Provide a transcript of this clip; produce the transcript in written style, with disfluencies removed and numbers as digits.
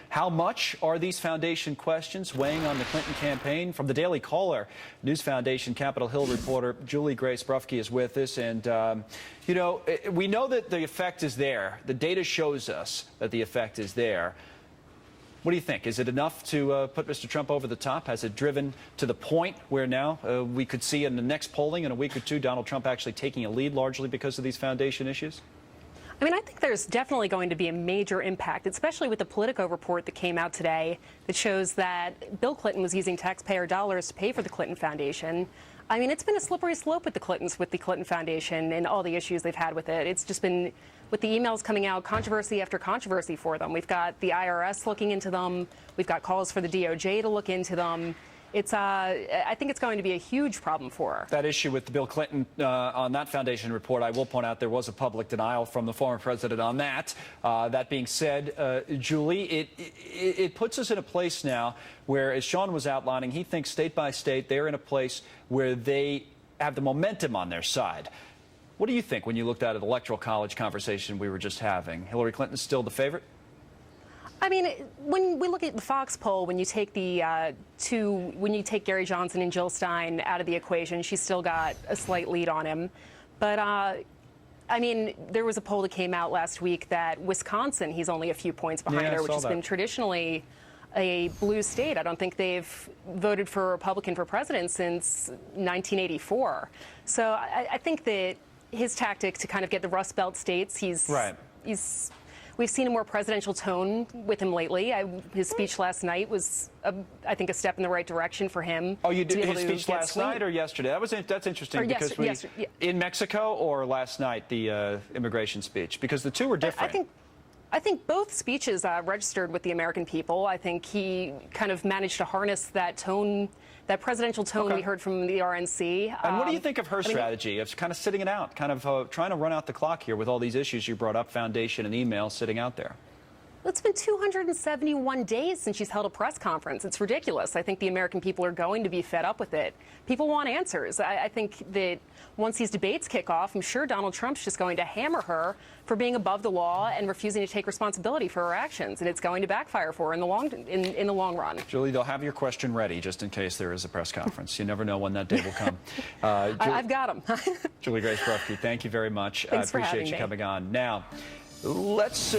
How much are these foundation questions weighing on the Clinton campaign? From the Daily Caller, News Foundation Capitol Hill reporter Juliegrace Brufke is with us. And, you know, we know that the effect is there. The data shows us that the effect is there. What do you think? Is it enough to put Mr. Trump over the top? Has it driven to the point where now we could see in the next polling in a week or two Donald Trump actually taking a lead largely because of these foundation issues? I mean, I think there's definitely going to be a major impact, especially with the Politico report that came out today that shows that Bill Clinton was using taxpayer dollars to pay for the Clinton Foundation. I mean, it's been a slippery slope with the Clintons, with the Clinton Foundation and all the issues they've had with it. It's just been, with the emails coming out, controversy after controversy for them. We've got the IRS looking into them. We've got calls for the DOJ to look into them. It's, I think it's going to be a huge problem for her. That issue with Bill Clinton on that foundation report, I will point out there was a public denial from the former president on that. That being said, Julie, it puts us in a place now where, as Sean was outlining, he thinks state by state they're in a place where they have the momentum on their side. What do you think when you looked at an electoral college conversation we were just having? Hillary Clinton's still the favorite? I mean, when we look at the Fox poll, when you take the when you take Gary Johnson and Jill Stein out of the equation, she's still got a slight lead on him. But I mean, there was a poll that came out last week that Wisconsin, he's only a few points behind her, which has been traditionally a blue state. I don't think they've voted for a Republican for president since 1984. So I think that his tactic to kind of get the Rust Belt states, we've seen a more presidential tone with him lately. His speech last night was, I think, a step in the right direction for him. Oh, you did his speech last night or yesterday? That's interesting because in Mexico or last night, the immigration speech, because the two were different. I think both speeches registered with the American people. I think he kind of managed to harness that tone, that presidential tone we heard from the RNC. And what do you think of her strategy of kind of sitting it out, kind of trying to run out the clock here with all these issues you brought up, foundation and email sitting out there? It's been 271 days since she's held a press conference. It's ridiculous. I think the American people are going to be fed up with it. People want answers. I think that once these debates kick off, I'm sure Donald Trump's just going to hammer her for being above the law and refusing to take responsibility for her actions, and it's going to backfire for her in the long run. Julie, they'll have your question ready just in case there is a press conference. You never know when that day will come. I've got them. Juliegrace Brufke, thank you very much. Thanks I appreciate you coming on. Now, let's